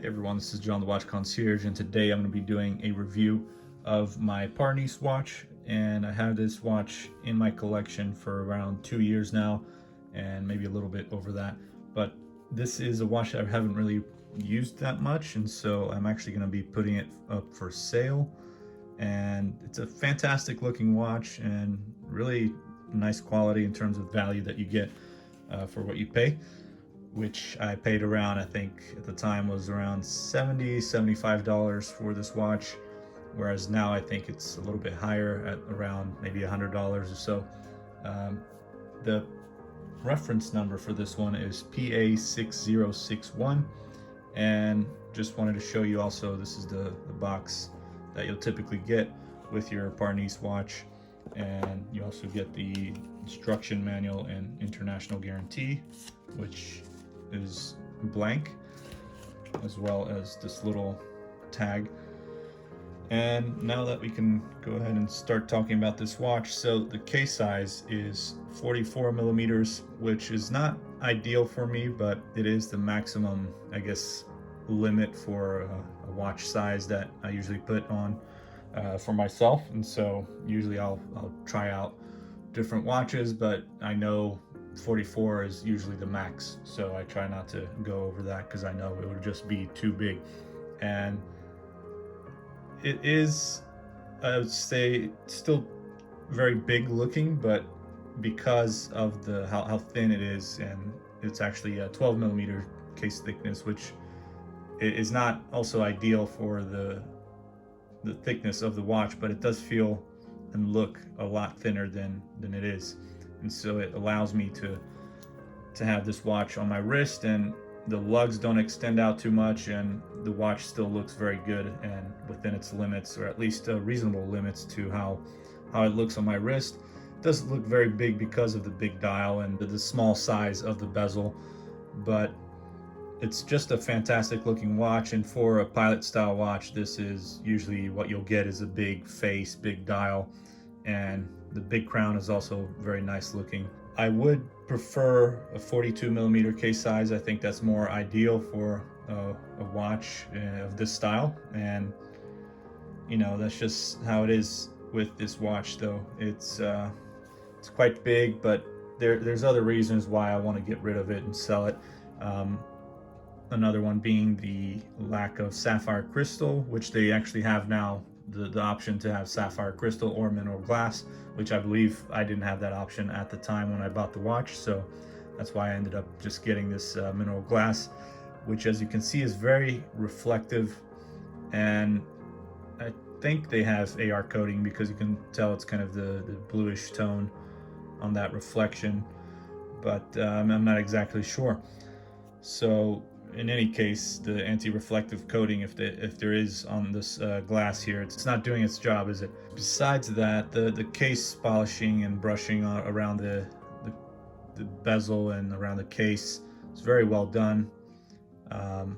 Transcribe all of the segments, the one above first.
Hey everyone, this is John the Watch Concierge, and today I'm going to be doing a review of my Parnis watch. And I have this watch in my collection for around 2 years now, and maybe a little bit over that. But this is a watch that I haven't really used that much, and so I'm actually going to be putting it up for sale. And it's a fantastic looking watch and really nice quality in terms of value that you get for what you pay, which I paid around, I think at the time was around $75 for this watch, whereas now I think it's a little bit higher at around maybe $100 or so. The reference number for this one is PA6061, and just wanted to show you also, this is the box that you'll typically get with your Parnis watch, and you also get the instruction manual and international guarantee, which is blank, as well as this little tag. And now that we can go ahead and start talking about this watch, so the case size is 44 millimeters, which is not ideal for me, but it is the maximum, I guess, limit for a watch size that I usually put on for myself. And so usually I'll try out different watches, but I know 44 is usually the max, so I try not to go over that because I know it would just be too big. And it is, I would say, still very big looking, but because of the how thin it is, and it's actually a 12 millimeter case thickness, which is not also ideal for the thickness of the watch, but it does feel and look a lot thinner than it is. And so it allows me to have this watch on my wrist, and the lugs don't extend out too much, and the watch still looks very good and within its limits, or at least reasonable limits to how it looks on my wrist. It doesn't look very big because of the big dial and the small size of the bezel, but it's just a fantastic looking watch. And for a pilot style watch, this is usually what you'll get, is a big face, big dial, and the big crown is also very nice looking. I would prefer a 42 millimeter case size. I think that's more ideal for a watch of this style. And you know, that's just how it is with this watch, though. It's quite big, but there's other reasons why I want to get rid of it and sell it. Another one being the lack of sapphire crystal, which they actually have now, the option to have sapphire crystal or mineral glass, which I believe I didn't have that option at the time when I bought the watch, so that's why I ended up just getting this mineral glass, which, as you can see, is very reflective. And I think they have AR coating, because you can tell it's kind of the bluish tone on that reflection, but I'm not exactly sure. So in any case, the anti-reflective coating, if there is on this glass here, it's not doing its job, is it? Besides that, the case polishing and brushing around the bezel and around the case is very well done. You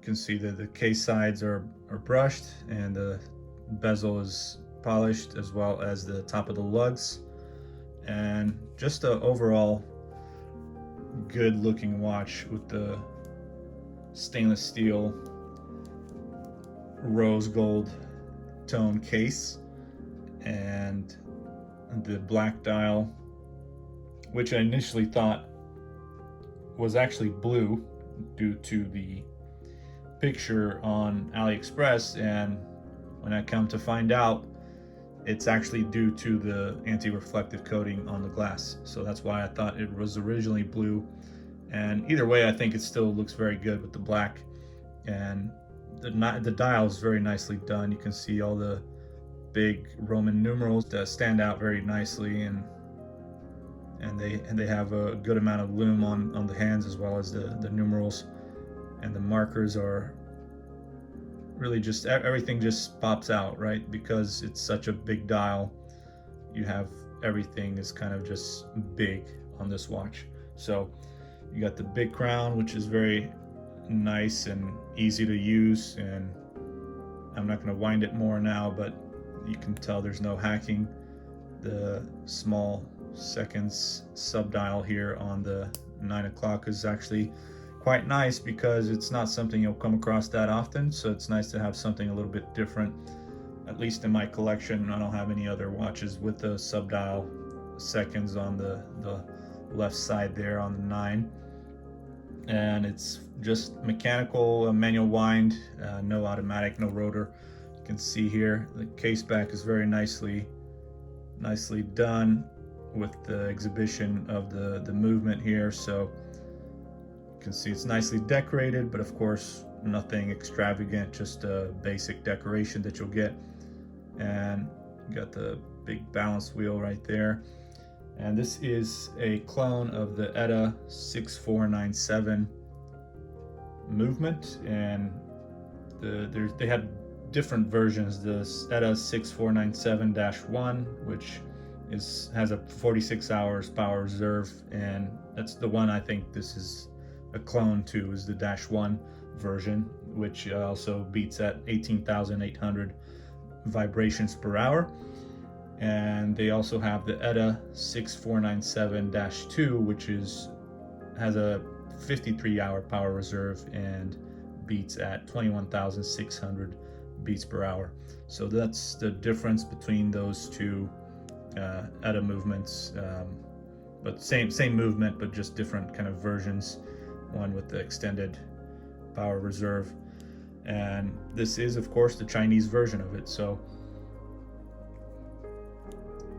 can see that the case sides are brushed, and the bezel is polished, as well as the top of the lugs. And just an overall good looking watch with the stainless steel rose gold tone case and the black dial, which I initially thought was actually blue due to the picture on AliExpress, and when I come to find out, it's actually due to the anti-reflective coating on the glass. So that's why I thought it was originally blue. And either way, I think it still looks very good with the black. And the dial is very nicely done. You can see all the big Roman numerals that stand out very nicely, and they have a good amount of lume on the hands, as well as the numerals. And the markers are really just, everything just pops out, right? Because it's such a big dial, you have everything is kind of just big on this watch. So you got the big crown, which is very nice and easy to use, and I'm not going to wind it more now, but you can tell there's no hacking. The small seconds sub dial here on the 9 o'clock is actually quite nice because it's not something you'll come across that often, so it's nice to have something a little bit different. At least in my collection, I don't have any other watches with the sub-dial seconds on the left side there on the 9. And it's just mechanical, manual wind, no automatic, no rotor. You can see here the case back is very nicely done with the exhibition of the movement here. So you can see it's nicely decorated, but of course nothing extravagant, just a basic decoration that you'll get. And you got the big balance wheel right there. And this is a clone of the ETA 6497 movement, and they had different versions. The ETA 6497-1, which has a 46 hours power reserve, and that's the one I think this is a clone to, is the -1 version, which also beats at 18,800 vibrations per hour. And they also have the ETA 6497-2, which has a 53-hour power reserve and beats at 21,600 beats per hour. So that's the difference between those two ETA movements, but same movement, but just different kind of versions. One with the extended power reserve, and this is of course the Chinese version of it. So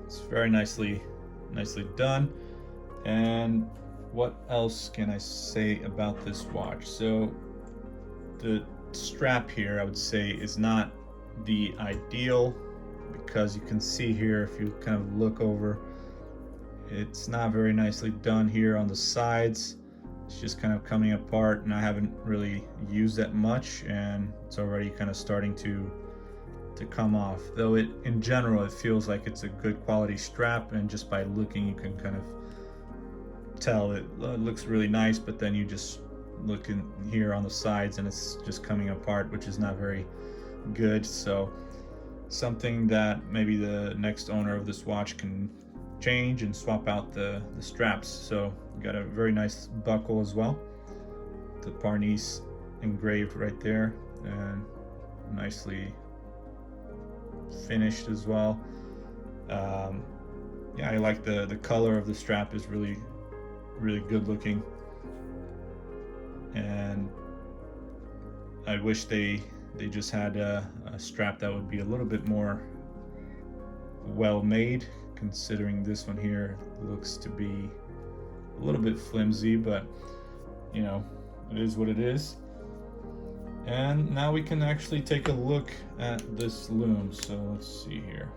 it's very nicely done. And what else can I say about this watch? So the strap here, I would say, is not the ideal, because you can see here, if you kind of look over, it's not very nicely done here on the sides. It's just kind of coming apart, and I haven't really used that much, and it's already kind of starting to come off. Though in general it feels like it's a good quality strap, and just by looking you can kind of tell it looks really nice, but then you just look in here on the sides and it's just coming apart, which is not very good. So something that maybe the next owner of this watch can change and swap out the straps. So you got a very nice buckle as well, the Parnis engraved right there, and nicely finished as well. Yeah, I like the color of the strap is really good looking, and I wish they just had a strap that would be a little bit more well made, considering this one here looks to be a little bit flimsy, but you know, it is what it is. And now we can actually take a look at this Lume. So let's see here.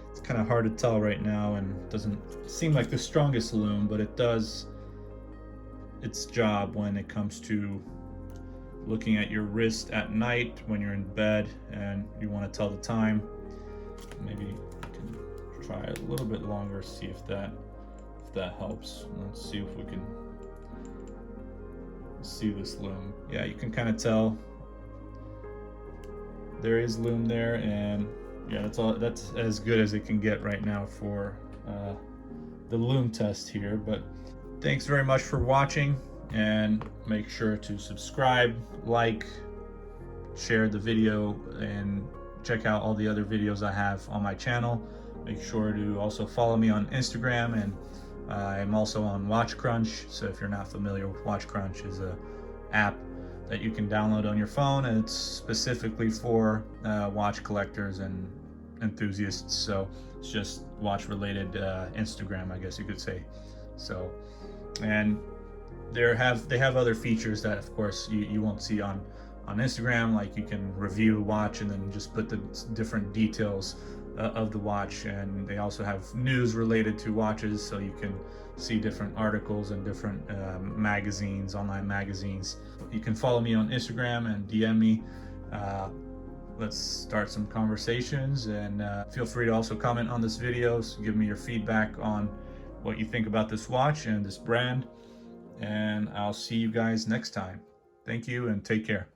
It's kind of hard to tell right now, and doesn't seem like the strongest Lume, but it does its job when it comes to looking at your wrist at night when you're in bed and you want to tell the time. Maybe you can try a little bit longer, see if that helps. Let's see if we can see this Lume. Yeah, you can kind of tell there is Lume there, and yeah, that's as good as it can get right now for the Lume test here. But thanks very much for watching, and make sure to subscribe, like, share the video, and check out all the other videos I have on my channel. Make sure to also follow me on Instagram, and I'm also on Watch Crunch. So if you're not familiar with Watch Crunch, is a app that you can download on your phone, and it's specifically for watch collectors and enthusiasts. So it's just watch related Instagram, I guess you could say. So, and they have other features that of course you won't see on Instagram, like you can review a watch and then just put the different details of the watch, and they also have news related to watches, so you can see different articles and different magazines, online magazines. You can follow me on Instagram and DM me. Let's start some conversations, and feel free to also comment on this video, so give me your feedback on what you think about this watch and this brand, and I'll see you guys next time. Thank you and take care.